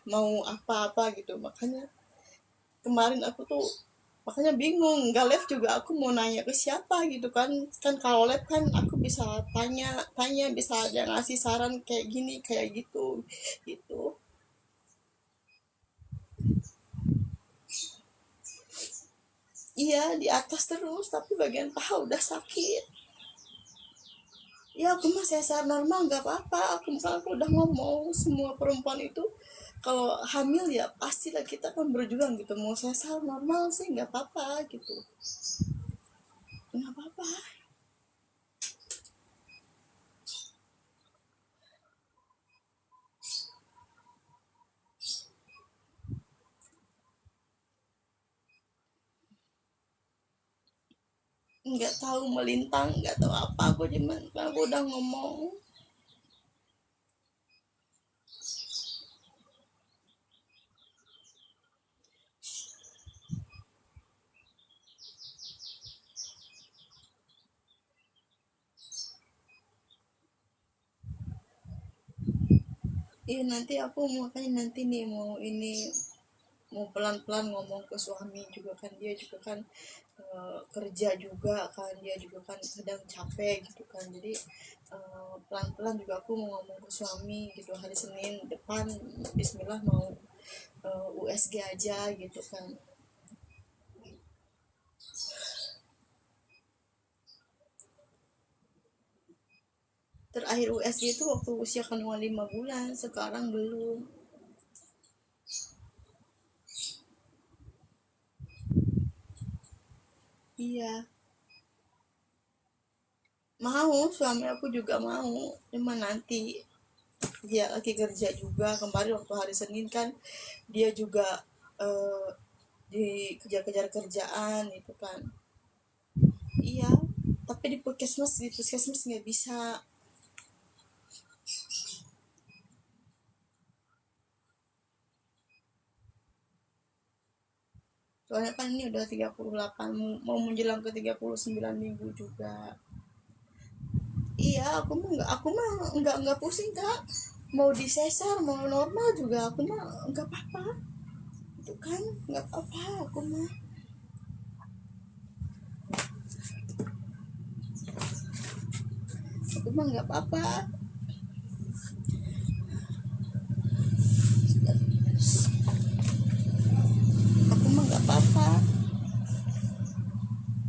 mau apa-apa gitu. Makanya kemarin aku tuh makanya bingung, nggak live juga aku mau nanya ke siapa gitu kan. Kan kalau live kan aku bisa tanya tanya, bisa ada ngasih saran kayak gini kayak gitu gitu. Iya, di atas terus tapi bagian paha udah sakit. Ya aku mah sesar normal nggak apa-apa, aku udah ngomong semua perempuan itu kalau hamil ya pastilah kita kan berjuang gitu, mau sesar normal sih nggak apa-apa gitu, nggak apa-apa. Nggak tahu melintang, nggak tahu apa, aku cuman aku udah ngomong. Iya nanti aku makanya nanti nih mau ini, mau pelan-pelan ngomong ke suami juga kan, dia juga kan kerja juga kan, dia juga kan sedang capek gitu kan. Jadi pelan-pelan juga aku mau ngomong ke suami gitu, hari Senin depan Bismillah mau USG aja gitu kan. Terakhir USG itu waktu usia kandungan 5 bulan, sekarang belum. Iya, mau, suami aku juga mau, cuma nanti dia lagi kerja juga. Kemarin waktu hari Senin kan dia juga eh, dikejar-kejar kerjaan itu kan. Iya, tapi di puskesmas nggak bisa. Soalnya kan ini udah 38, mau menjelang ke 39 minggu juga. Iya, aku mah nggak pusing kak. Mau disesar mau normal juga aku mah nggak apa-apa. Itu kan nggak apa-apa aku mah. Aku mah nggak apa-apa. Aku mah nggak apa-apa.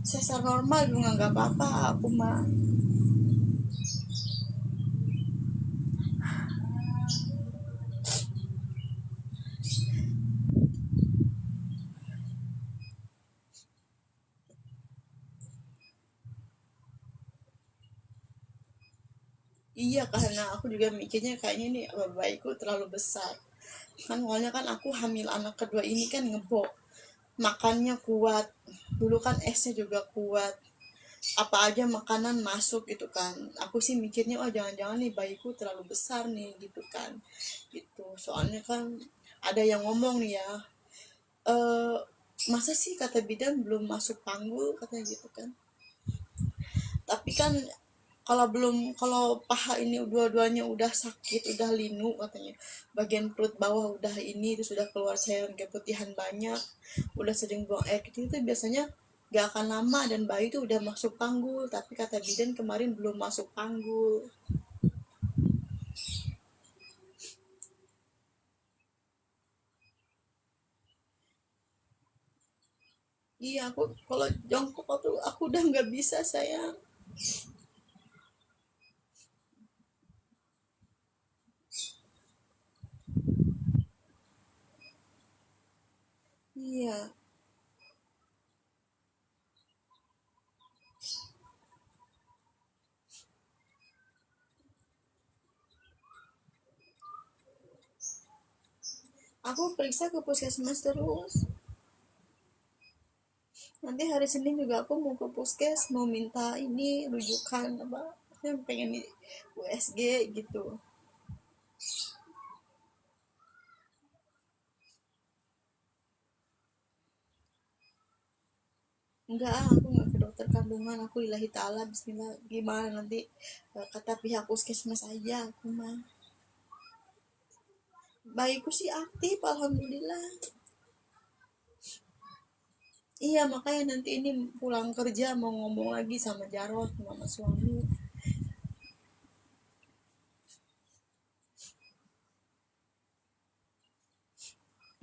Sesar normal juga nggak apa-apa aku mah. Iya, karena aku juga mikirnya kayaknya nih bayiku terlalu besar. Kan awalnya kan aku hamil anak kedua ini kan ngebok, makannya kuat, dulu kan esnya juga kuat, apa aja makanan masuk gitu kan. Aku sih mikirnya oh jangan-jangan nih bayiku terlalu besar nih gitu kan, gitu. Soalnya kan ada yang ngomong nih ya, eh masa sih kata bidan belum masuk panggul katanya gitu kan. Tapi kan kalau paha ini dua-duanya udah sakit, udah linu katanya, bagian perut bawah udah ini, itu sudah keluar cairan keputihan banyak, udah sering buang air kecil, itu biasanya gak akan lama dan bayi itu udah masuk panggul. Tapi kata bidan kemarin belum masuk panggul. Iya, aku kalau jongkok aku udah nggak bisa sayang. Iya, aku periksa ke puskesmas terus. Nanti hari Senin juga aku mau ke puskes, mau minta ini rujukan apa yang pengen di USG gitu. Enggak, aku nggak ke dokter kandungan, aku lillahi ta'ala bismillah gimana nanti kata pihak puskesmas aja aku mah. bayiku sih aktif alhamdulillah. Iya makanya nanti ini pulang kerja mau ngomong lagi sama Jarot sama suami.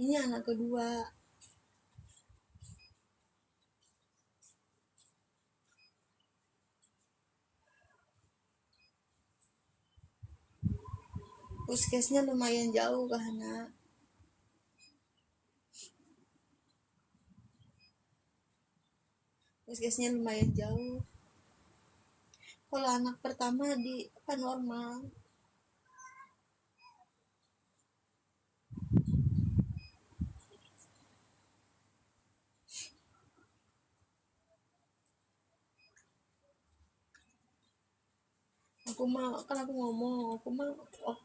Ini anak kedua. Puskesnya lumayan jauh karena puskesnya lumayan jauh. Kalau anak pertama di apa normal. Aku mah kan aku ngomong aku mah oh,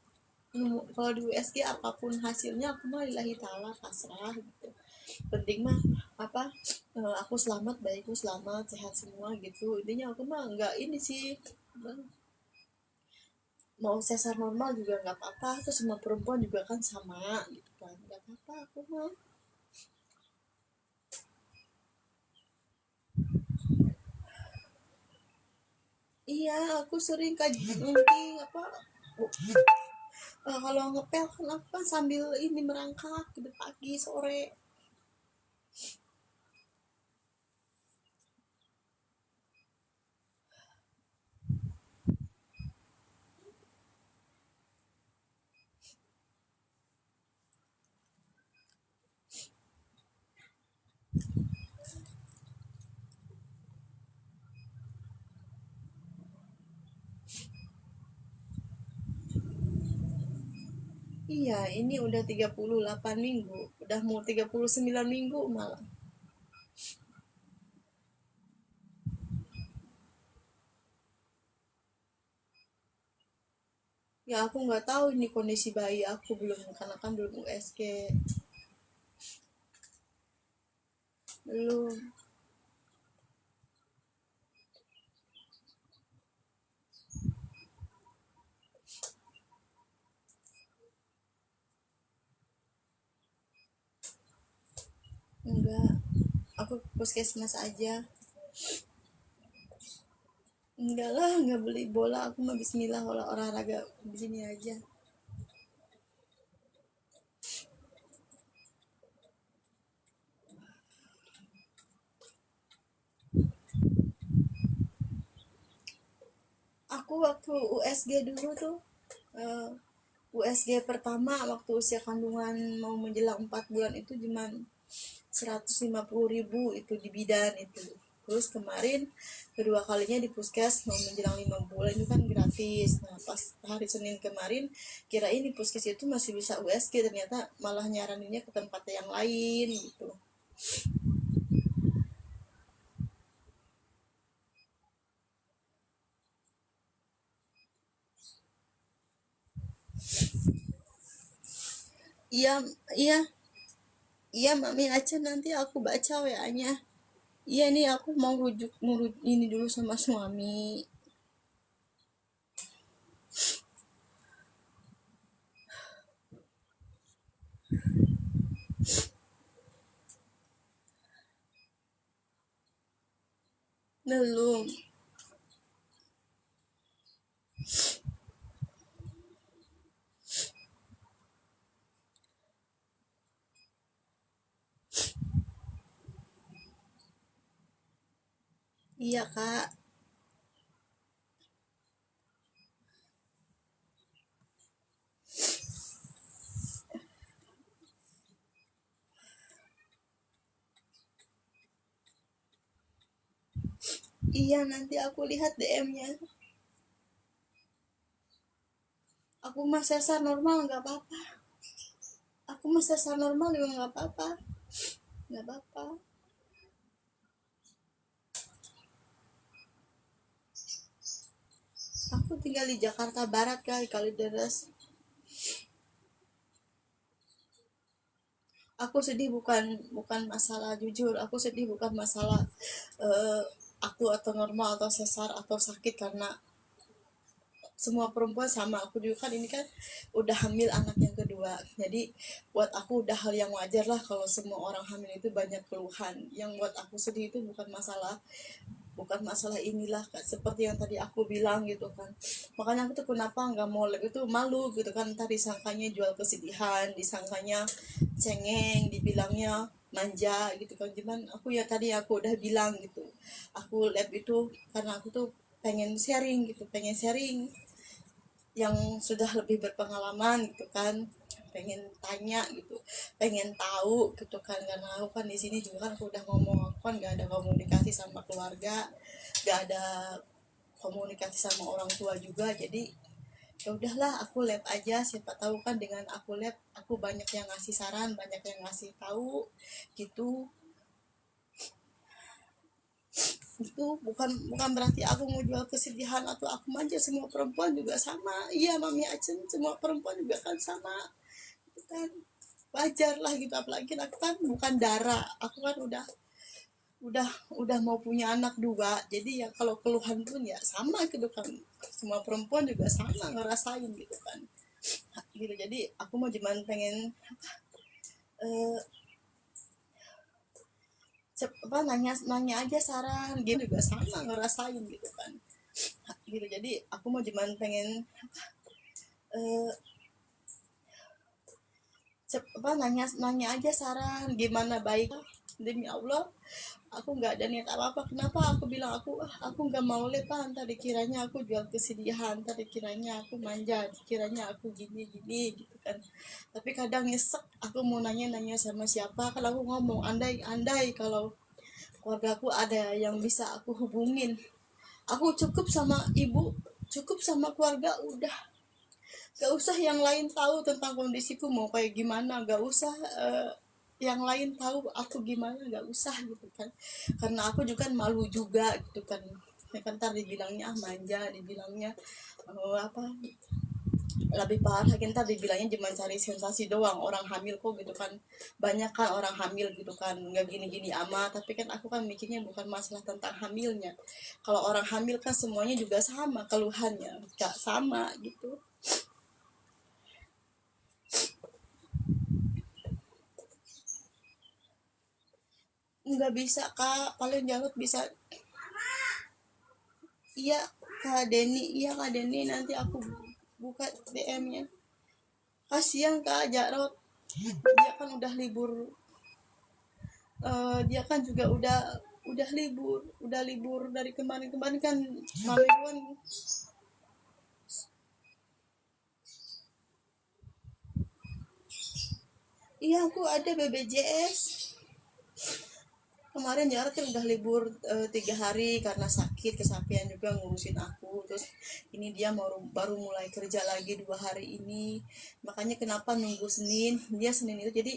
kalau di USG apapun hasilnya aku mah lillahi ta'ala pasrah gitu. Penting mah apa aku selamat bayiku selamat sehat semua gitu intinya aku mah nggak ini sih mau sesar normal juga nggak apa-apa terus semua perempuan juga kan sama gitu kan nggak apa-apa aku mah. Iya aku sering kaji nanti apa kalau ngepel kan aku kan sambil ini merangkak gitu pagi sore. Iya ini udah 38 minggu udah mau 39 minggu malah. Ya aku nggak tahu ini kondisi bayi aku belum karena kan belum USG belum. Enggak aku puskesmas aja. Enggak lah nggak beli bola aku mah Bismillah kalau olahraga di sini aja. Aku waktu USG dulu tuh eh, USG pertama waktu usia kandungan mau menjelang 4 bulan itu cuman 150.000 itu di bidan itu. Terus kemarin kedua kalinya di puskes mau menjelang 5 bulan itu kan gratis. Nah pas hari Senin kemarin kira ini puskes itu masih bisa USG ternyata malah nyaraninnya ke tempat yang lain gitu. Iya iya iya Mami aja nanti aku baca WA-nya. Iya nih aku mau rujuk ini dulu sama suami. Belum. Iya kak. Iya nanti aku lihat DM-nya. Aku mah sesar normal nggak apa-apa. Aku mah sesar normal juga nggak apa-apa. Nggak apa-apa. Aku tinggal di Jakarta Barat kali Kalideres. Aku sedih bukan bukan masalah jujur. Aku sedih bukan masalah aku atau normal atau sesar atau sakit karena semua perempuan sama, aku juga kan ini kan udah hamil anak yang kedua, jadi buat aku udah hal yang wajar lah kalau semua orang hamil itu banyak keluhan. Yang buat aku sedih itu bukan masalah inilah Kak, seperti yang tadi aku bilang gitu kan. Makanya aku tuh kenapa nggak mau lab itu, malu gitu kan, tadi disangkanya jual kesedihan, disangkanya cengeng, dibilangnya manja gitu kan. Cuman aku ya tadi aku udah bilang gitu, aku lab itu karena aku tuh pengen sharing gitu, pengen sharing yang sudah lebih berpengalaman gitu kan, pengen tanya gitu, pengen tahu gitu kan, karena aku kan di sini juga kan aku udah ngomong, aku kan gak ada komunikasi sama keluarga, gak ada komunikasi sama orang tua juga, jadi ya udahlah aku lab aja, siapa tahu kan dengan aku lab aku banyak yang ngasih saran, banyak yang ngasih tahu gitu. Itu bukan berarti aku mau jual kesedihan atau aku manja, semua perempuan juga sama, iya Mami Acen, semua perempuan juga kan sama, itu kan wajar lah gitu. Apalagi aku kan bukan darah, aku kan udah udah mau punya anak dua, jadi ya kalau keluhan pun ya sama gitu kan, semua perempuan juga sama ngerasain gitu kan, gitu. Jadi aku mau cuman pengen eh, apa, nanya nanya aja saran gitu, juga sama ngerasain gitu kan, gitu. Jadi aku mau cuman pengen eh, apa, nanya nanya aja saran gimana baik. Demi Allah aku nggak ada niat apa apa. Kenapa aku bilang aku nggak mau lepas, tadi kiranya aku jual kesedihan, tadi kiranya aku manja, kiranya aku gini gini gitu kan. Tapi kadang nyesek, aku mau nanya nanya sama siapa, kalau aku ngomong andai andai kalau keluarga aku ada yang bisa aku hubungin, aku cukup sama ibu, cukup sama keluarga, udah. Gak usah yang lain tahu tentang kondisiku mau kayak gimana, gak usah yang lain tahu aku gimana, gak usah gitu kan. Karena aku juga kan malu juga gitu kan, ya kan ntar dibilangnya manja, dibilangnya apa, lebih parah lagi ntar dibilangnya cuma cari sensasi doang, orang hamil kok gitu kan, banyak kan orang hamil gitu kan, nggak gini-gini amat. Tapi kan aku kan mikirnya bukan masalah tentang hamilnya, kalau orang hamil kan semuanya juga sama keluhannya, gak sama gitu. Nggak bisa Kak, paling Jarot bisa. Iya Kak Denny, iya Kak Denny, nanti aku buka DM-nya. Kasihan Kak Jarot, dia kan udah libur, dia kan juga udah libur dari kemarin-kemarin kan. Mami kan, iya aku ada BBJS. Kemarin Jarot kan udah libur 3 hari karena sakit kesakitan juga ngurusin aku. Terus ini dia baru mulai kerja lagi 2 hari ini, makanya kenapa nunggu Senin, dia Senin itu jadi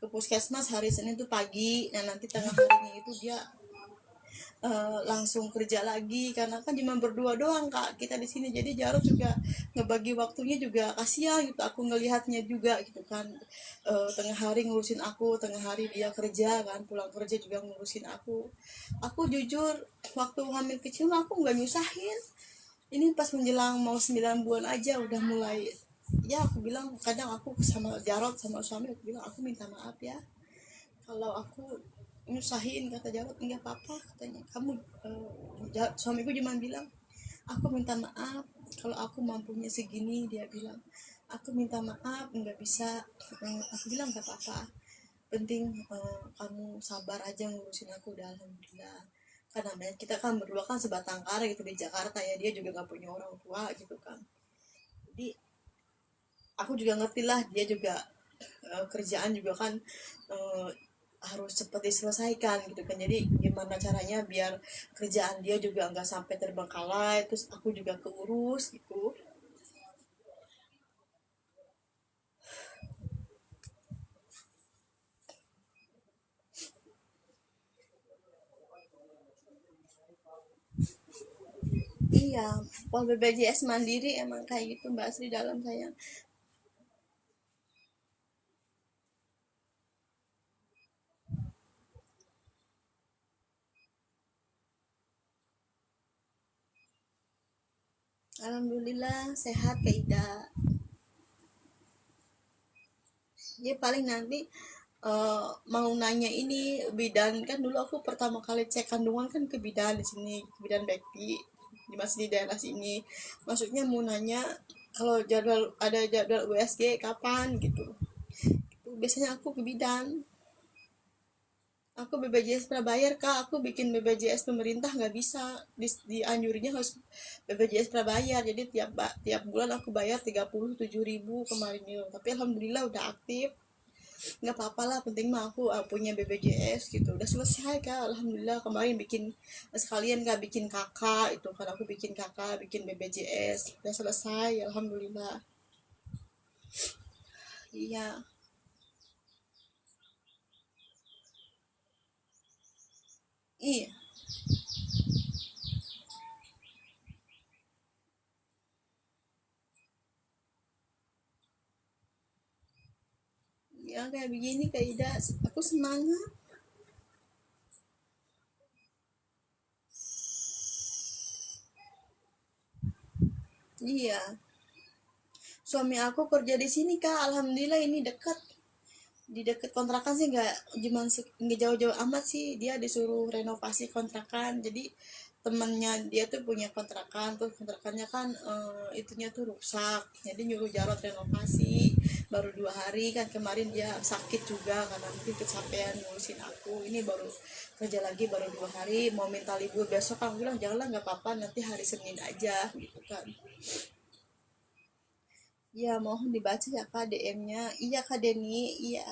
ke puskesmas hari Senin tuh pagi, nah nanti tengah harinya itu dia langsung kerja lagi, karena kan cuma berdua doang Kak kita di sini. Jadi Jarod juga ngebagi waktunya juga kasihan gitu, aku ngelihatnya juga gitu kan. Tengah hari ngurusin aku, tengah hari dia kerja kan, pulang kerja juga ngurusin aku jujur waktu hamil kecil aku nggak nyusahin, ini pas menjelang mau 9 bulan aja udah mulai. Ya aku bilang kadang, aku sama Jarod sama suami aku bilang aku minta maaf ya kalau aku nyusahin, kata Jarod. Enggak apa-apa katanya, kamu suamiku cuma bilang aku minta maaf kalau aku mampunya segini, dia bilang aku minta maaf nggak bisa. Aku bilang nggak apa-apa, penting kamu sabar aja ngurusin aku, udah alhamdulillah. Karena kita kan berdua kan sebatang kara gitu di Jakarta ya, dia juga nggak punya orang tua gitu kan. Jadi aku juga ngerti lah, dia juga kerjaan juga kan eh, harus cepat diselesaikan gitu kan. Jadi gimana caranya biar kerjaan dia juga nggak sampai terbengkalai, terus aku juga keurus gitu. Iya, kalau BPJS Mandiri emang kayak gitu Mbak Asri dalam sayang. Alhamdulillah sehat Kak Ida. Ya paling nanti mau nanya ini bidan kan dulu aku pertama kali cek kandungan kan ke bidan di sini, ke bidan Bekti di masih di daerah sini. Maksudnya mau nanya kalau jadwal ada jadwal USG kapan gitu. Biasanya aku ke bidan. Aku BPJS prabayar kak, aku bikin BPJS pemerintah nggak bisa, dianjurinya harus BPJS prabayar, jadi tiap bulan aku bayar 37.000 kemarin itu, tapi alhamdulillah udah aktif, nggak apa-apa lah, penting mah aku punya BPJS gitu, udah selesai kak, alhamdulillah kemarin bikin sekalian kak bikin kakak itu kan, aku bikin kakak bikin BPJS udah selesai alhamdulillah. Iya. Iya. Ya kayak begini kak Ida, aku semangat. Iya, suami aku kerja di sini kak, alhamdulillah ini dekat, di dekat kontrakan sih, nggak jauh-jauh amat sih, dia disuruh renovasi kontrakan, jadi temennya dia tuh punya kontrakan tuh, kontrakannya kan itunya tuh rusak, jadi nyuruh Jarot renovasi. Baru 2 hari kan, kemarin dia sakit juga karena mungkin kecapean ngurusin aku, ini baru kerja lagi baru 2 hari, mau minta libur besok, aku bilang janganlah, nggak apa-apa, nanti hari Senin aja gitu kan. Ya, mohon dibaca ya Kak DM-nya. Iya Kak Deni, iya.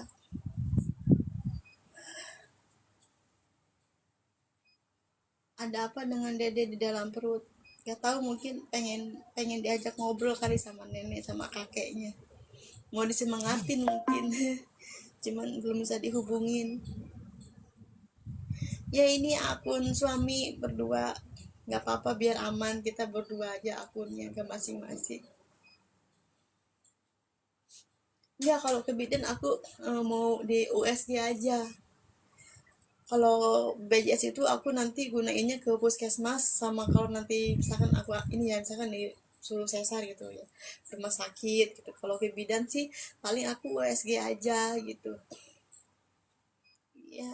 Ada apa dengan Dede di dalam perut? Gak tahu, mungkin pengen pengen diajak ngobrol kali sama nenek sama kakeknya. Mau disemangatin mungkin. Cuman belum bisa dihubungin. Ya ini akun suami berdua. Gak apa-apa, biar aman, kita berdua aja akunnya ke masing-masing. Ya kalau ke bidan aku mau di USG aja. Kalau BJS itu aku nanti gunainnya ke puskesmas, sama kalau nanti misalkan aku ini ya, misalkan suruh sesar gitu ya, rumah sakit gitu. Kalau ke bidan sih paling aku USG aja gitu. Ya,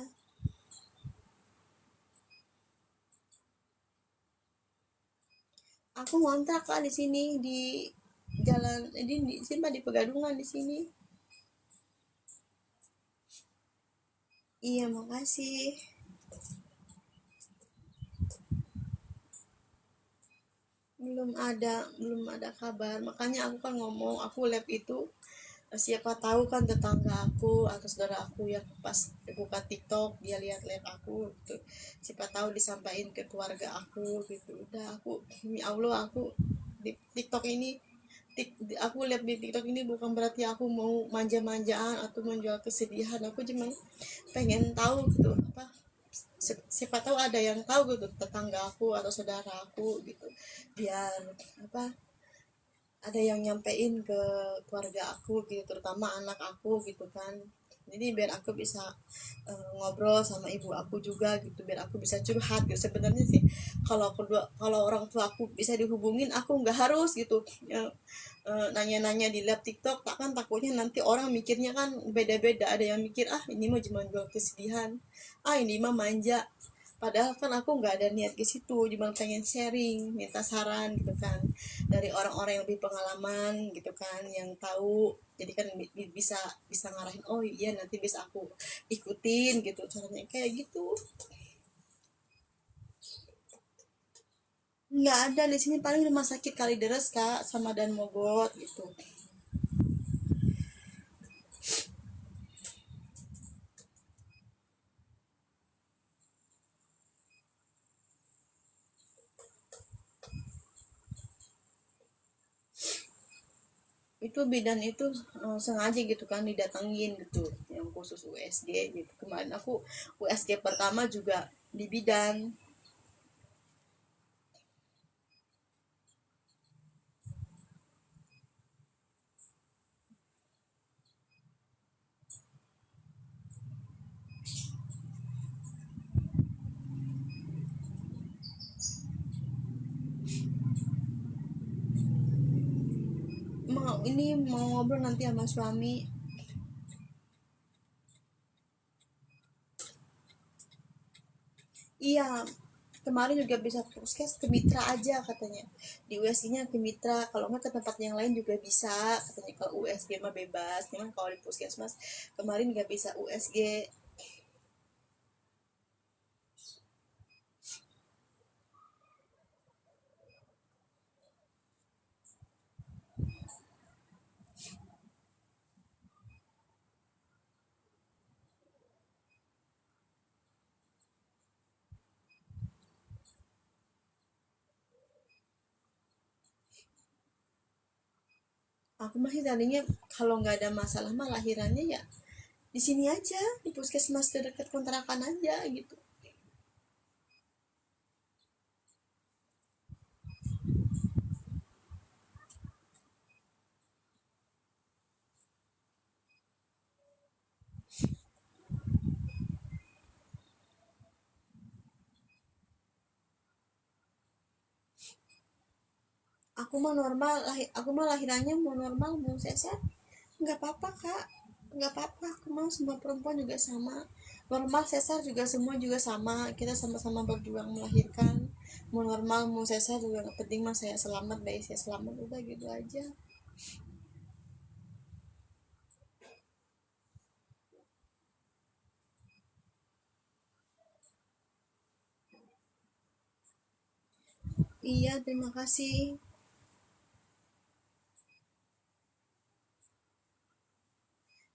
aku ngontrak lah di sini, di jalan di sini mah, di Pegadungan di sini. Iya, makasih. Belum ada kabar, makanya aku kan ngomong aku lab itu, siapa tahu kan tetangga aku atau saudara aku yang pas buka TikTok dia lihat live aku gitu, siapa tahu disampaikan ke keluarga aku gitu. Udah, aku demi Allah, aku di TikTok ini, aku lihat di TikTok ini bukan berarti aku mau manja-manjaan atau menjual kesedihan, aku cuma pengen tahu gitu, apa, siapa tahu ada yang tahu gitu, tetangga aku atau saudara aku gitu, biar apa, ada yang nyampein ke keluarga aku gitu, terutama anak aku gitu kan, jadi biar aku bisa ngobrol sama ibu aku juga gitu, biar aku bisa curhat gitu. Sebenarnya sih kalau orang tua aku bisa dihubungin, aku nggak harus gitu nanya-nanya di lab TikTok, tak kan takutnya nanti orang mikirnya kan beda-beda, ada yang mikir ah ini mah cuma jual kesedihan, ah ini mah manja, padahal kan aku nggak ada niat ke situ, cuma pengen sharing, minta saran gitu kan dari orang-orang yang lebih pengalaman gitu kan, yang tahu, jadi kan bisa bisa ngarahin, oh iya nanti bisa aku ikutin gitu caranya kayak gitu. Nggak ada di sini, paling rumah sakit Kalideres kak sama Dan Mogot gitu. Itu bidan itu sengaja gitu kan didatengin gitu, yang khusus USG gitu. Kemarin aku USG pertama juga di bidan. ini mau ngobrol nanti sama suami. Iya, kemarin juga bisa puskes ke Mitra aja katanya. Di USG-nya ke Mitra, kalau nggak ke tempat yang lain juga bisa katanya. Kalau USG mah bebas, cuman kalau di puskesmas kemarin nggak bisa USG. Aku masih tadinya kalau nggak ada masalah mah lahirannya ya di sini aja, di puskesmas terdekat kontrakan aja gitu. Aku mah lahirannya mau normal mau sesar nggak apa-apa kak, nggak apa-apa. Aku mau semua perempuan juga sama, normal sesar juga semua juga sama, kita sama-sama berjuang melahirkan. Mau normal mau sesar juga nggak penting, mas saya selamat, bayi saya selamat, udah gitu aja. Iya, terima kasih.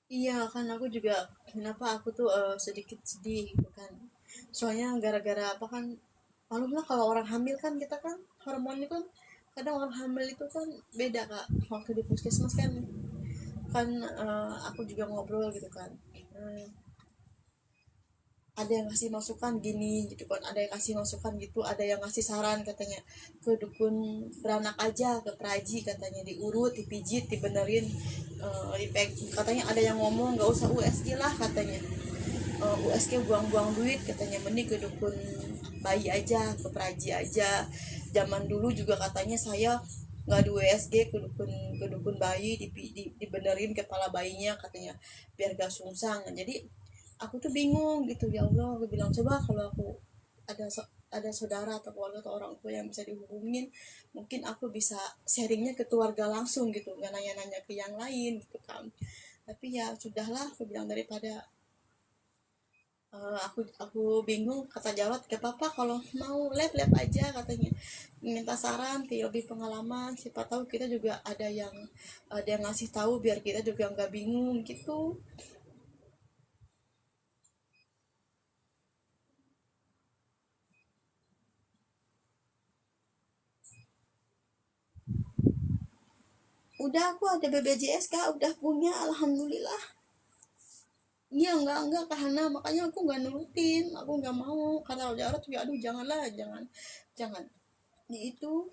Iya kan, aku juga kenapa aku tuh sedikit sedih gitu kan, soalnya gara-gara apa kan, malum lah kalau orang hamil kan, kita kan hormon itu kan, kadang orang hamil itu kan beda kak. Waktu di puskesmas kan, aku juga ngobrol gitu kan. Eh, ada yang kasih masukan gini gitu kan, ada yang kasih masukan gitu, ada yang kasih saran katanya ke dukun beranak aja, ke praji katanya, diurut dipijit dibenerin, katanya ada yang ngomong nggak usah USG lah katanya. USG buang-buang duit katanya, mending ke dukun bayi aja, ke praji aja. Zaman dulu juga katanya saya nggak di USG, ke dukun bayi dibenerin kepala bayinya katanya, biar gak sungsang. Jadi aku tuh bingung gitu, ya Allah, aku bilang coba kalau aku ada saudara atau keluarga atau orang tua yang bisa dihubungin, mungkin aku bisa sharingnya ke keluarga langsung gitu, nggak nanya-nanya ke yang lain gitu kan. Tapi ya sudahlah, aku bilang daripada aku bingung, kata Jawat gak apa-apa kalau mau lab aja katanya, minta saran kayak lebih pengalaman, siapa tahu kita juga ada yang ngasih tahu biar kita juga nggak bingung gitu. Udah, aku ada BPJS kak, udah punya, alhamdulillah. Iya, enggak karena makanya aku nggak nurutin, aku nggak mau, kata Jawat juga aduh janganlah, jangan, jangan di itu.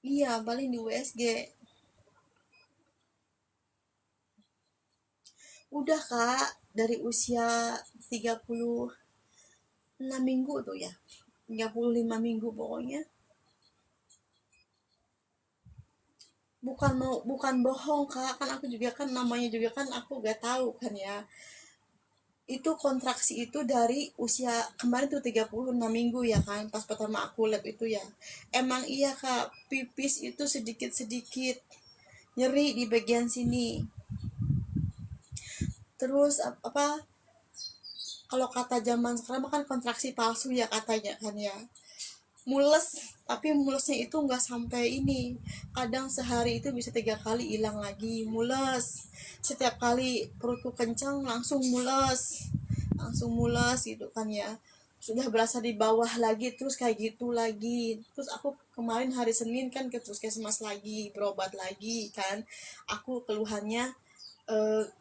Iya, paling di USG. Udah kak, dari usia 36 minggu tuh ya, 35 minggu pokoknya. Bukan bohong kak, kan aku juga kan namanya juga kan aku gak tahu kan ya. Itu kontraksi itu dari usia kemarin tuh 36 minggu ya kan, pas pertama aku lab itu ya. Emang iya kak, pipis itu sedikit-sedikit nyeri di bagian sini. Terus apa, kalau kata zaman sekarang kan kontraksi palsu ya katanya kan ya, mules. Tapi mulesnya itu nggak sampai ini, kadang sehari itu bisa 3 kali hilang lagi mules. Setiap kali perutku kencang langsung mules gitu kan ya, sudah berasa di bawah lagi, terus kayak gitu lagi. Terus aku kemarin hari Senin kan ke puskesmas lagi, berobat lagi kan. Aku keluhannya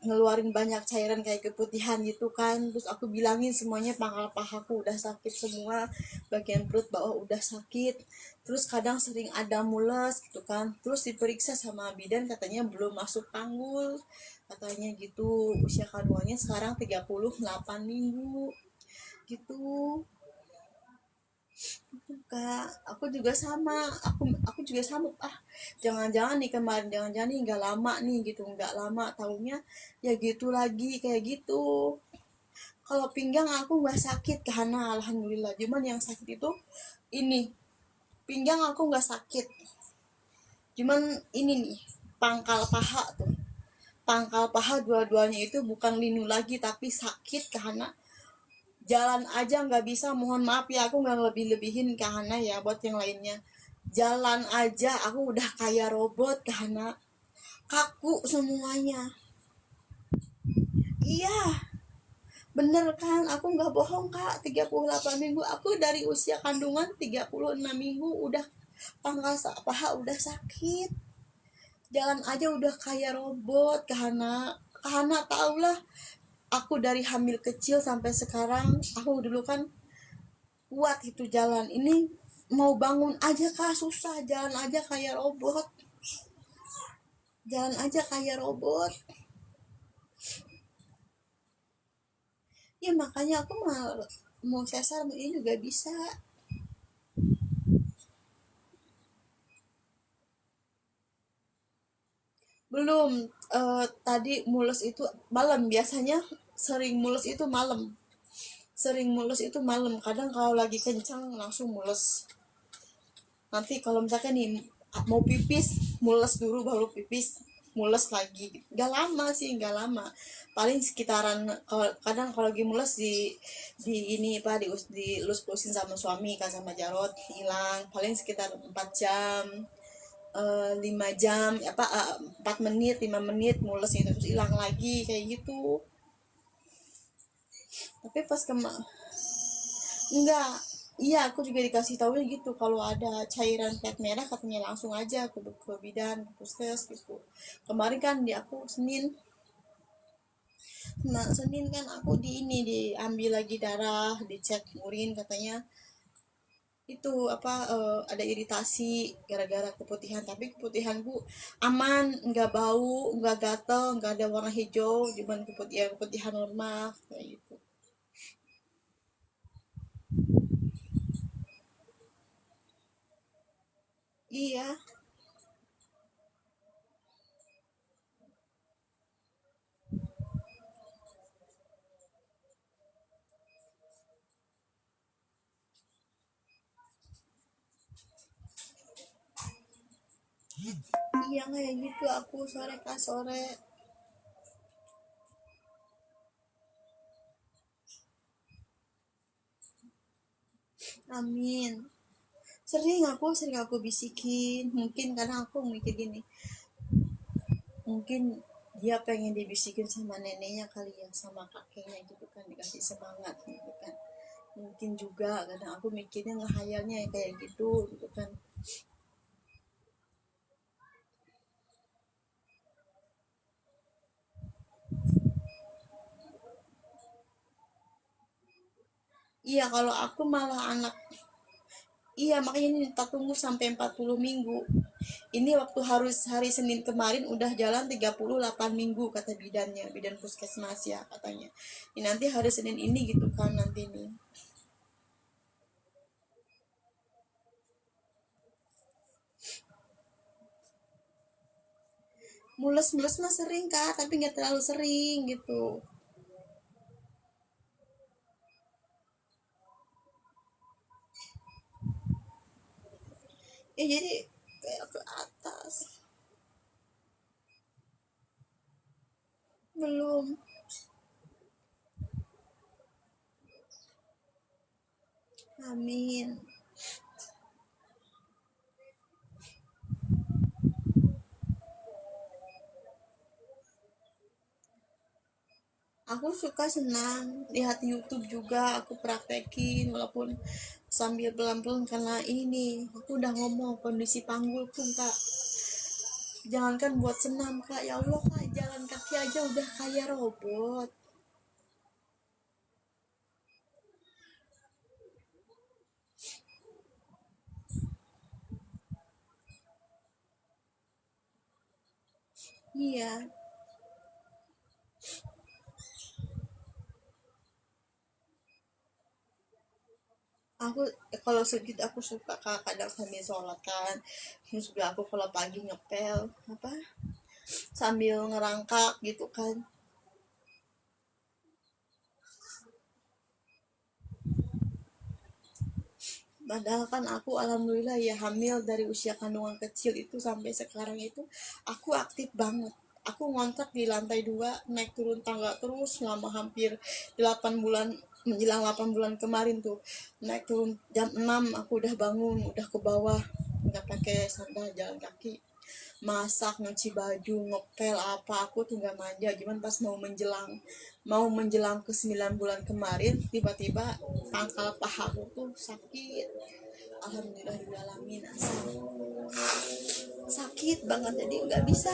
ngeluarin banyak cairan kayak keputihan gitu kan. Terus aku bilangin semuanya, pangkal pahaku udah sakit semua, bagian perut bawah udah sakit, terus kadang sering ada mules gitu kan. Terus diperiksa sama bidan, katanya belum masuk tanggul katanya gitu. Usia kandungannya sekarang 38 minggu gitu. Kak, aku juga sama, jangan-jangan nih kemarin, jangan-jangan nih nggak lama nih gitu, nggak lama taunya ya gitu lagi kayak gitu. Kalau pinggang aku nggak sakit karena alhamdulillah, cuman yang sakit itu ini, pinggang aku nggak sakit, cuman ini nih, pangkal paha tuh, pangkal paha dua-duanya itu bukan linu lagi tapi sakit karena jalan aja nggak bisa. Mohon maaf ya, aku nggak lebih-lebihin karena ya buat yang lainnya, jalan aja aku udah kayak robot karena kaku semuanya. Iya, bener kan, aku nggak bohong kak, 38 minggu aku dari usia kandungan 36 minggu udah pangkal paha udah sakit, jalan aja udah kayak robot karena tau lah, aku dari hamil kecil sampai sekarang, aku dulu kan kuat itu jalan, ini mau bangun aja kak susah, jalan aja kayak robot, jalan aja kayak robot. Ya makanya aku mau sesar ini juga bisa. Belum, tadi mules itu malam, biasanya sering mules itu malam, sering mules itu malam, kadang kalau lagi kencang langsung mules. Nanti kalau misalkan nih mau pipis, mules dulu baru pipis, mules lagi, gak lama sih, gak lama, paling sekitaran, kalau kadang kalau lagi mules di ini apa di lus-lusin sama suami kan, sama Jarot hilang paling sekitar 4 jam, 5 jam, 4 menit 5 menit mules itu terus hilang lagi kayak gitu. Tapi pas enggak, iya aku juga dikasih tahu gitu, kalau ada cairan plat merah katanya langsung aja ke bidan, ke puskes gitu. Kemarin kan di aku Senin, nah Senin kan aku di ini diambil lagi darah, dicek urin, katanya itu ada iritasi gara-gara keputihan, tapi keputihanku aman, nggak bau, nggak gatel, nggak ada warna hijau, cuman keputihan normal kayak gitu. Iya, iya kayak gitu aku sore ke sore. Amin. Sering aku bisikin, mungkin karena aku mikir gini, mungkin dia pengen dibisikin sama neneknya kali ya, sama kakeknya gitu kan, dikasih semangat gitu kan. Mungkin juga kadang aku mikirnya ngehayalnya kayak gitu kan. Iya, kalau aku malah anak. Iya, makanya ini tak tunggu sampai 40 minggu. Ini waktu harus hari Senin kemarin udah jalan 38 minggu kata bidannya, bidan puskesmas ya katanya. Ini nanti hari Senin ini gitu kan nanti nih. Mules-mules mah sering kak, tapi nggak terlalu sering gitu. Ya jadi kayak ke atas. Belum. Amin. Aku suka senang lihat YouTube juga, aku praktekin walaupun sambil pelan-pelan karena ini aku udah ngomong kondisi panggul pun kak, jangankan buat senam kak, ya Allah kak, jalan kaki aja udah kayak robot. Iya, Aku kalau sujud aku suka Kak, kadang sambil sholat kan, terus juga aku kalau pagi ngepel apa sambil ngerangkak gitu kan. Padahal kan aku alhamdulillah ya hamil dari usia kandungan kecil itu sampai sekarang itu aku aktif banget. Aku ngontrak di lantai 2 naik turun tangga terus selama hampir 8 bulan, menjelang 8 bulan kemarin tuh. Naik turun jam 6 aku udah bangun, udah ke bawah, nggak pakai sandal, jalan kaki. Masak, nyuci baju, ngepel apa, aku tuh nggak manja. Gimana pas mau menjelang ke 9 bulan kemarin, tiba-tiba pangkal paha aku tuh sakit. Alhamdulillah dialamin asal sakit banget jadi nggak bisa.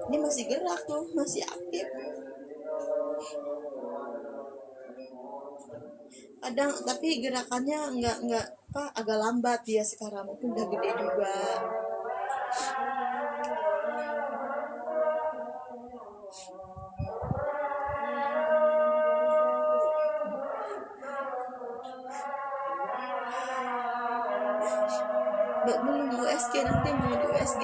Ini masih gerak tuh, masih aktif. Kadang tapi gerakannya nggak apa agak lambat dia sekarang, mungkin udah gede juga. Belum USG, nanti mau di USG.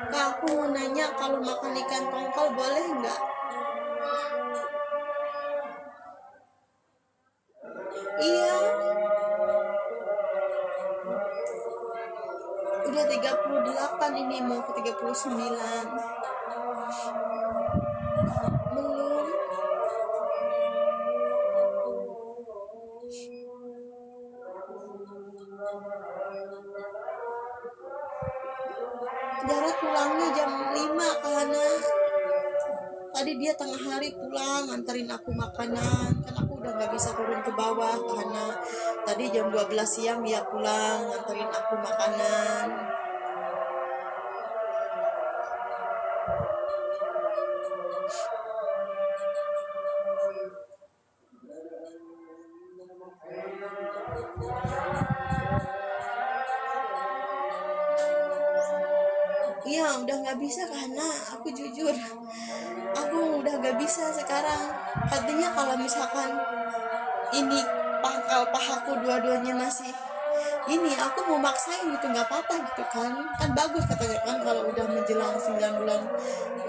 Kak, aku mau nanya, kalau makan ikan tongkol boleh nggak? Iya, udah 38 ini mau ke 39. Belum. Jarak pulangnya jam 5 karena tadi dia tengah hari pulang nganterin aku makanan, kan aku udah nggak bisa turun ke bawah karena tadi jam 12 siang dia pulang nganterin aku makanan. Iya udah nggak bisa karena aku jujur aku udah nggak bisa sekarang. Artinya kalau misalkan ini pangkal pahaku dua-duanya masih ini, aku mau maksain gitu nggak apa-apa gitu kan, kan bagus katanya kan kalau udah menjelang 9 bulan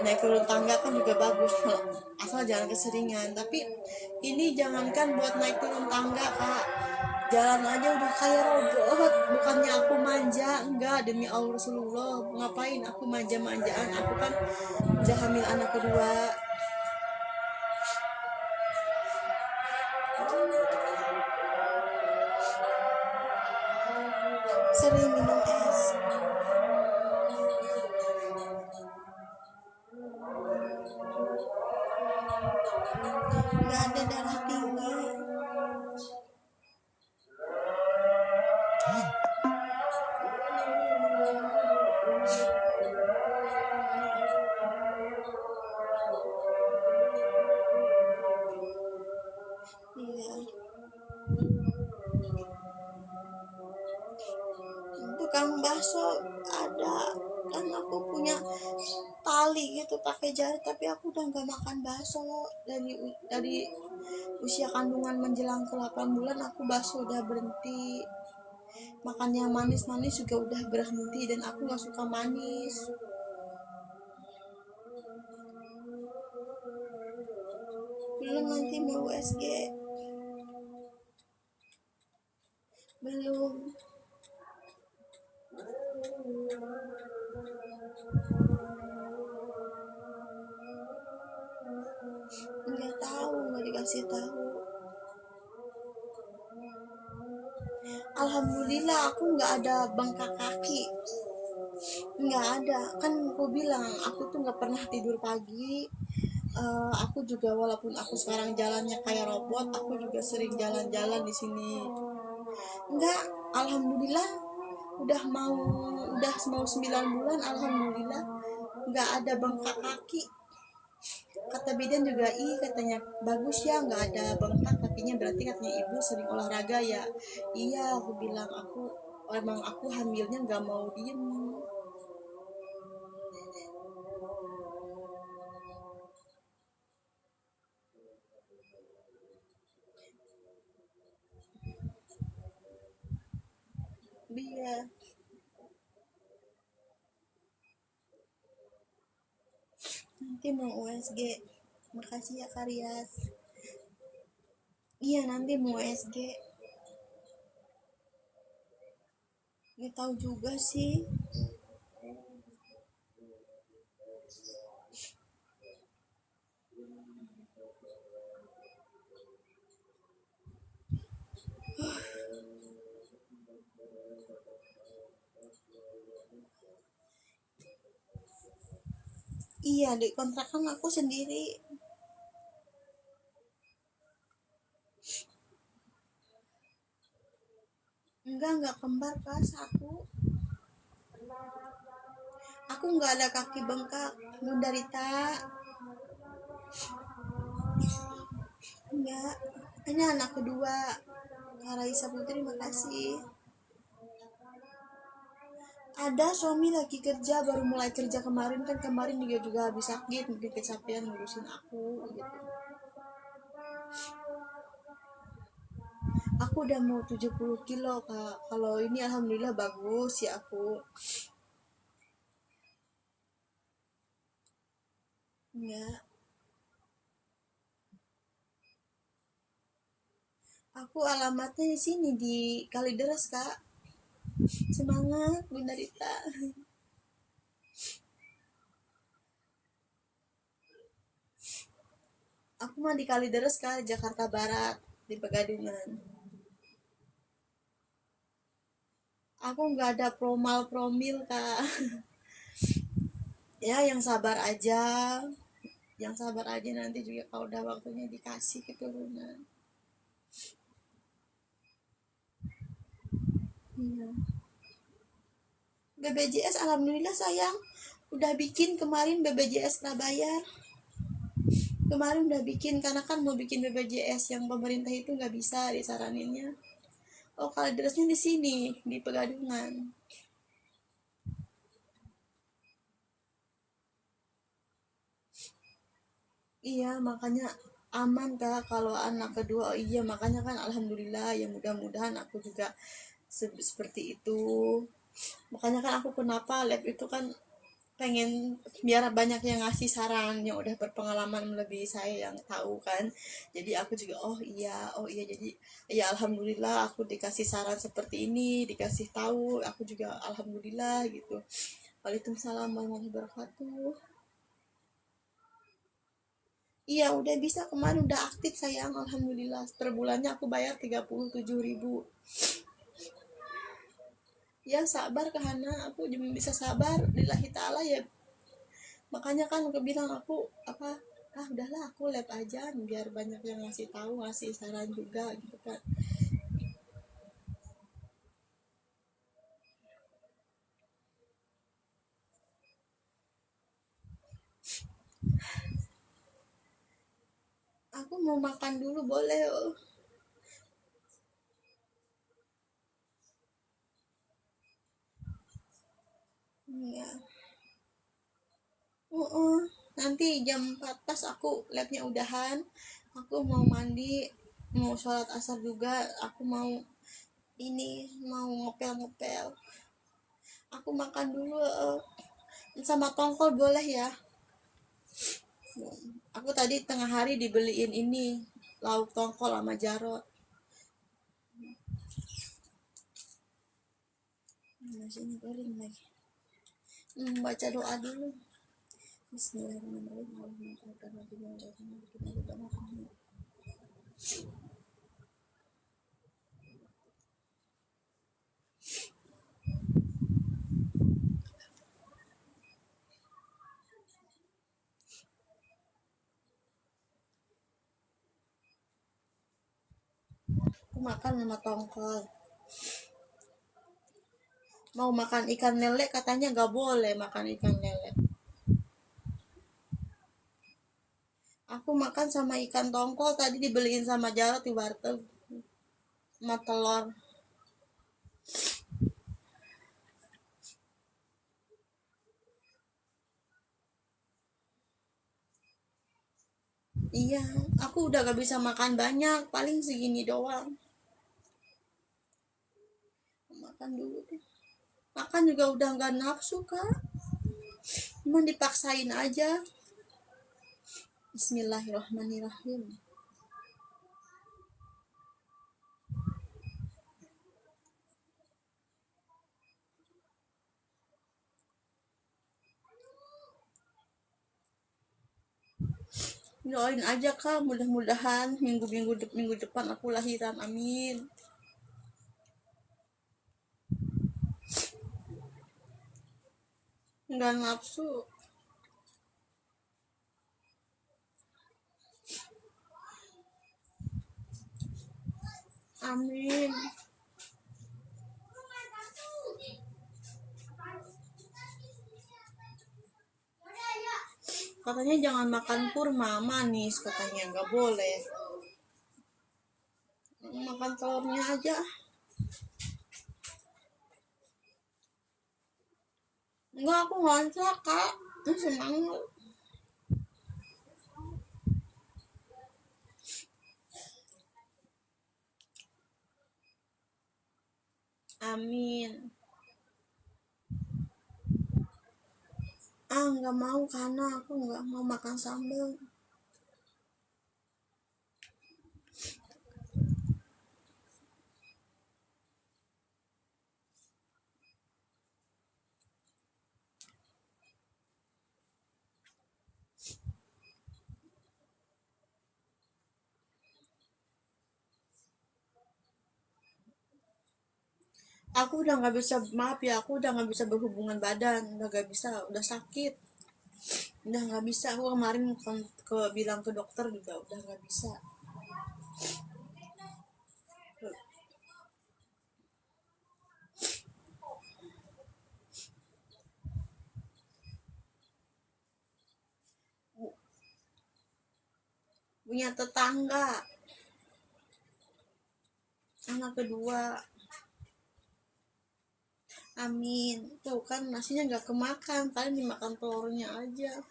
naik turun tangga kan juga bagus kalau asal jangan keseringan. Tapi ini jangankan buat naik turun tangga Kak, jalan aja udah kayak robot. Bukannya aku manja, enggak, demi Allah Rasulullah, ngapain aku manja-manjaan, aku kan udah hamil anak kedua. Sering minum es, nggak ada darah tinggi. Iya, tukang bakso ada, kan aku punya tali gitu pakai jari, tapi aku udah nggak makan bakso dari usia kandungan menjelang ke 8 bulan. Aku bakso udah berhenti, makannya manis-manis juga udah berhenti, dan aku nggak suka manis. Belum, nanti mau USG. Belum. Nggak tahu, nggak dikasih tahu. Alhamdulillah aku nggak ada bengkak kaki, nggak ada. Kan aku bilang aku tuh nggak pernah tidur pagi. Aku juga walaupun aku sekarang jalannya kayak robot, aku juga sering jalan-jalan di sini. Nggak, alhamdulillah udah mau 9 bulan, alhamdulillah nggak ada bengkak kaki. Kata bidan juga, katanya bagus ya nggak ada bengkak kakinya, berarti katanya ibu sering olahraga ya. Iya, aku bilang, aku hamilnya nggak mau diem. Iya, nanti mau USG. Makasih ya Karyas. Iya, nanti mau USG. Nggak tahu juga sih. Iya, di kontrakan aku sendiri. Enggak kembar kak, satu. Aku nggak ada kaki bengkak, Bunda Rita. Enggak. Ini anak kedua. Kak Raisa Putri, makasih. Ada, suami lagi kerja, baru mulai kerja kemarin, kan kemarin juga habis sakit, mungkin kecapean ngurusin aku gitu. Aku udah mau 70 kilo kak. Kalau ini alhamdulillah bagus ya aku. Enggak. Aku alamatnya di sini di Kalideres kak. Semangat Bunda Rita. Aku mah di Kalideres kak, Jakarta Barat, di Pegadungan. Aku nggak ada promal promil kak. Ya, yang sabar aja. Yang sabar aja, nanti juga kalau udah waktunya dikasih keturunan. Iya. BPJS alhamdulillah sayang. Udah bikin kemarin BPJS prabayar. Kemarin udah bikin, karena kan mau bikin BPJS yang pemerintah itu nggak bisa disaraninnya. Oh, kalau addressnya di sini, di Pegadungan. Iya, makanya aman kak kalau anak kedua. Oh iya, makanya kan alhamdulillah ya, mudah-mudahan aku juga seperti itu. Makanya kan aku kenapa lab itu kan pengen biar banyak yang ngasih saran yang udah berpengalaman melebihi saya, yang tahu kan. Jadi aku juga, oh iya, jadi ya alhamdulillah aku dikasih saran seperti ini, dikasih tahu, aku juga alhamdulillah gitu. Waalaikumsalam warahmatullahi wabarakatuh. Iya, udah bisa, kemarin udah aktif sayang, alhamdulillah. Per bulannya aku bayar 37.000. Ya sabar Kahana, aku juga bisa sabar lillahi ta'ala ya. Makanya kan aku bilang, aku apa, udahlah aku lab aja biar banyak yang ngasih tahu, ngasih saran juga gitu kan. Aku mau makan dulu, boleh? Oh. Iya. Nanti jam 4 pas aku labnya udahan, aku mau mandi, mau sholat asar juga, aku mau ini, mau ngepel-ngepel. Aku makan dulu, sama tongkol boleh ya? Aku tadi tengah hari dibeliin ini, lauk tongkol sama jarot. Nasinya kering lagi. Baca doa dulu. Bismillahirrahmanirrahim. Aku makan sama tongkol. mau makan ikan lele katanya gak boleh makan ikan lele. Aku makan sama ikan tongkol tadi dibeliin sama Jarot di warteg sama telur. Iya, aku udah gak bisa makan banyak, paling segini doang. Makan dulu deh. Makan juga udah gak nafsu kak, cuman dipaksain aja. Bismillahirrahmanirrahim. Doain aja kak, mudah-mudahan minggu depan aku lahiran, amin. Nggak nafsu, amin. Katanya jangan makan kurma manis, katanya nggak boleh. Makan telurnya aja. Enggak, aku ngontrak kak, semangat. Amin. Nggak mau karena aku nggak mau makan sambal. Aku udah nggak bisa, maaf ya, aku udah nggak bisa berhubungan badan, udah nggak bisa, udah sakit, udah nggak bisa. Aku kemarin bilang ke dokter juga udah nggak bisa. Punya tetangga anak kedua. Amin. Tuh kan nasinya nggak kemakan, paling dimakan telurnya aja.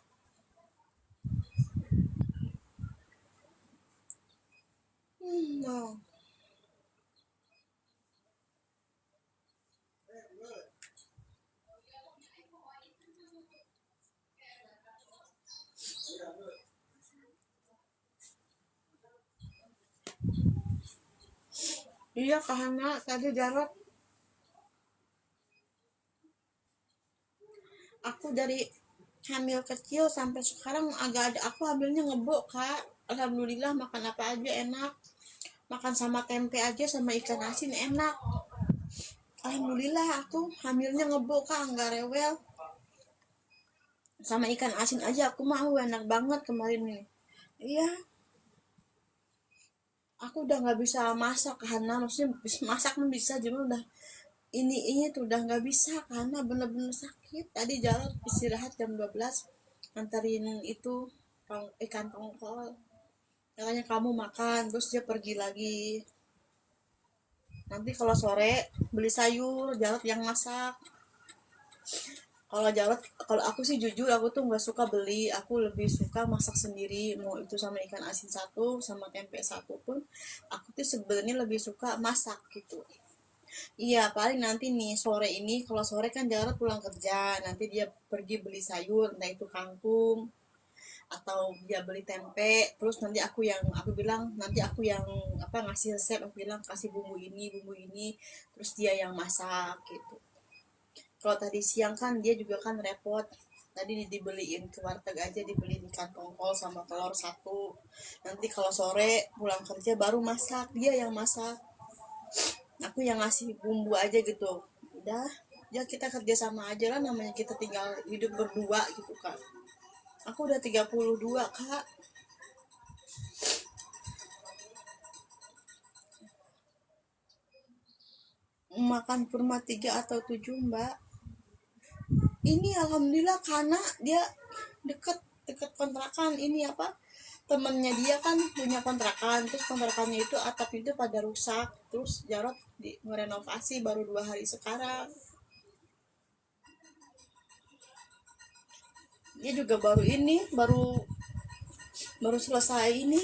No. Iya karena tadi Jarot, aku dari hamil kecil sampai sekarang agak ada, aku hamilnya ngebok kak. Alhamdulillah makan apa aja enak, makan sama tempe aja sama ikan asin enak. Alhamdulillah aku hamilnya ngebok kak, nggak rewel. Sama ikan asin aja aku mau, enak banget kemarin nih. Iya, aku udah nggak bisa masak karena maksudnya masak mah bisa, cuma udah ini tuh udah nggak bisa karena bener-bener sakit. Tadi jalan istirahat jam 12 antarin itu ikan tongkol, katanya kamu makan terus dia pergi lagi. Nanti kalau sore beli sayur Jarot yang masak. Kalau aku sih jujur aku tuh nggak suka beli, aku lebih suka masak sendiri, mau itu sama ikan asin satu sama tempe satu pun aku tuh sebenarnya lebih suka masak gitu. Iya paling nanti nih sore ini, kalau sore kan Jarot pulang kerja, nanti dia pergi beli sayur entah itu kangkung atau dia beli tempe, terus nanti aku bilang nanti aku yang apa ngasih resep, aku bilang kasih bumbu ini terus dia yang masak gitu. Kalau tadi siang kan dia juga kan repot, tadi dibeliin ke warteg aja, dibeliin ikan tongkol sama telur satu. Nanti kalau sore pulang kerja baru masak, dia yang masak, aku yang ngasih bumbu aja gitu. Udah, ya kita kerja sama aja lah, namanya kita tinggal hidup berdua gitu kan. Aku udah 32 kak. makan kurma 3 atau 7, Mbak. Ini alhamdulillah karena dia deket deket kontrakan. Ini apa, temennya dia kan punya kontrakan, terus kontrakannya itu atap itu pada rusak, terus Jarot di merenovasi baru 2 hari sekarang. Dia juga baru ini baru baru selesai ini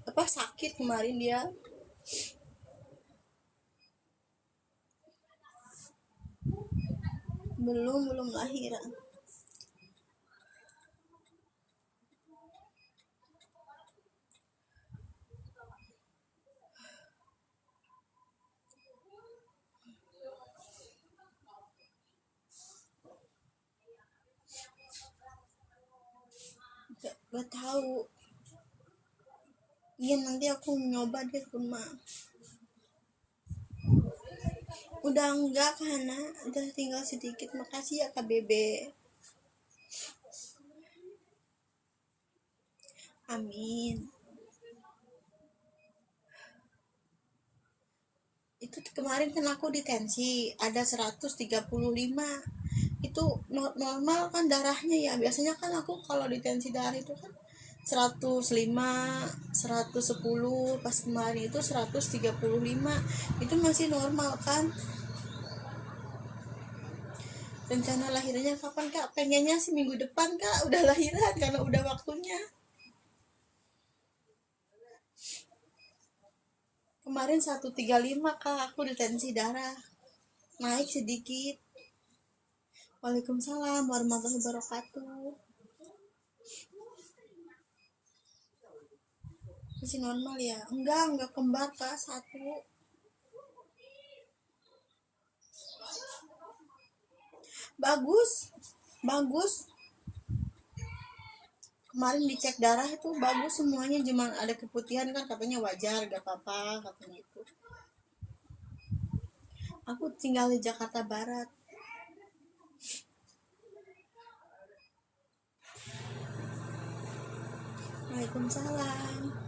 apa sakit kemarin dia. Belum lahir. Gak tahu. Iya nanti aku nyoba deh kurma. Udah enggak karena udah tinggal sedikit. Makasih ya Kak Bebe. Amin. Itu kemarin kan aku di tensi ada 135. Itu normal kan darahnya ya. Biasanya kan aku kalau di tensi darah itu kan 105, 110, pas kemarin itu 135. Itu masih normal kan. Rencana lahirnya kapan Kak? Pengennya sih minggu depan Kak udah lahiran karena udah waktunya. Kemarin 135 Kak, aku di tensi darah. Naik sedikit. Waalaikumsalam warahmatullahi wabarakatuh. Masih normal ya? Enggak kembar Kak, satu. Bagus. Bagus. Kemarin dicek darah itu bagus semuanya, cuma ada keputihan kan katanya wajar, gak apa-apa katanya itu. Aku tinggal di Jakarta Barat. Waalaikumsalam.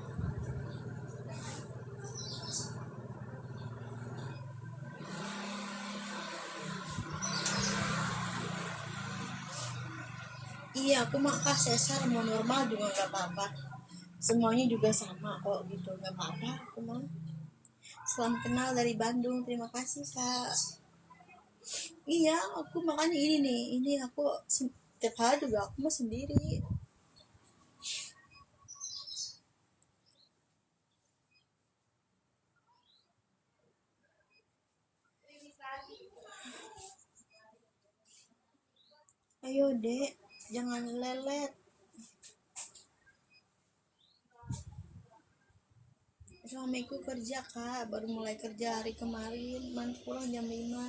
Iya aku mah Kak sesar mau normal juga gak apa-apa. Semuanya juga sama kok gitu, gak apa-apa aku mah. Salam kenal dari Bandung, terima kasih Kak. Iya aku makanya ini nih, ini aku setiap hari juga aku mah sendiri. Ayo dek, jangan lelet. Suamiku kerja Kak, baru mulai kerja hari kemarin, pulang jam 5.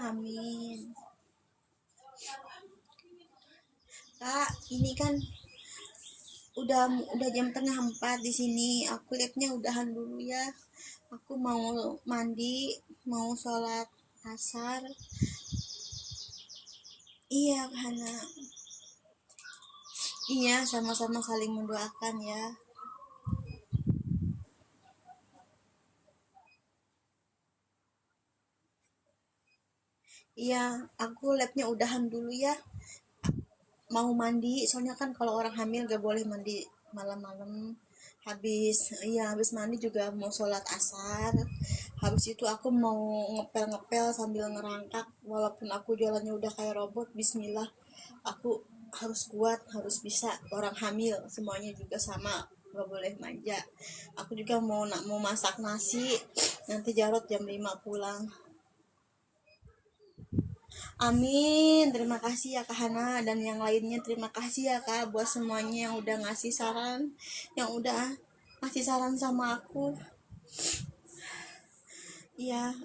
Amin. Kak, ini kan udah jam tengah 4 di sini. Aku labnya udahan dulu ya. Aku mau mandi, mau sholat asar. Iya, Hana. Iya, sama-sama saling mendoakan ya. Iya, aku labnya udahan dulu ya. Mau mandi, soalnya kan kalau orang hamil gak boleh mandi malam-malam. Habis mandi juga mau sholat asar. Habis itu aku mau ngepel-ngepel sambil ngerangkak. Walaupun aku jalannya udah kayak robot, bismillah. Aku harus kuat, harus bisa. Orang hamil semuanya juga sama, gak boleh manja. Aku juga mau masak nasi. Nanti Jarot jam 5 pulang. Amin. Terima kasih ya Kak Hana dan yang lainnya, terima kasih ya Kak buat semuanya yang udah ngasih saran, yang udah ngasih saran sama aku. Iya,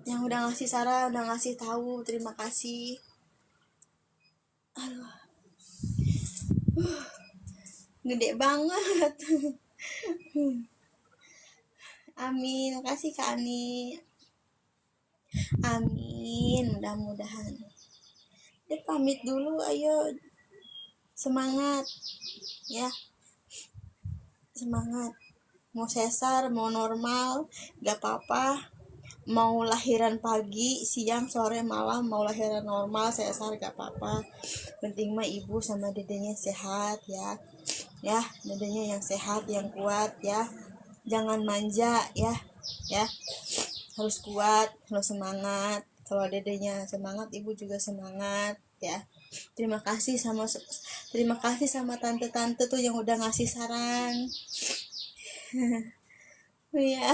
yang udah ngasih saran, udah ngasih tahu, terima kasih. Aduh, gede banget. Amin. Makasih Kak Ani. Amin. Mudah-mudahan. Ya pamit dulu, ayo. Semangat. Ya. semangat. Mau sesar, mau normal, gak apa-apa. Mau lahiran pagi, siang, sore, malam, mau lahiran normal, sesar, gak apa-apa. Penting mah ibu sama dedenya sehat ya. Ya, dedenya yang sehat, yang kuat ya. Jangan manja ya. Ya, harus kuat, harus semangat. Kalau dedenya semangat, ibu juga semangat ya. Terima kasih sama tante-tante tuh yang udah ngasih saran. Ya.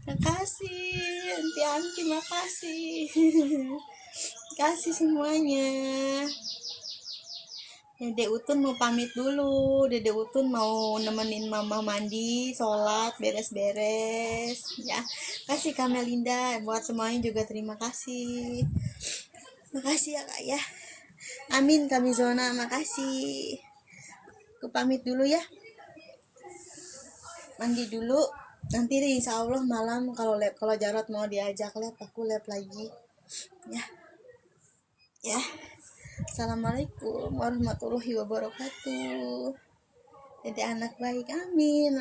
Makasih, anti-anti, makasih. Kasih semuanya. Dede Utun mau pamit dulu. Dede Utun mau nemenin mama mandi, sholat, beres-beres. Ya, kasih Kak Melinda. Buat semuanya juga terima kasih. Makasih ya Kak ya. Amin kami zona, makasih. Aku pamit dulu ya. Mandi dulu. Nanti deh insya Allah malam kalau Jarot mau diajak lab, aku lab lagi. Ya. Ya. Assalamualaikum warahmatullahi wabarakatuh. Jadi anak baik, amin.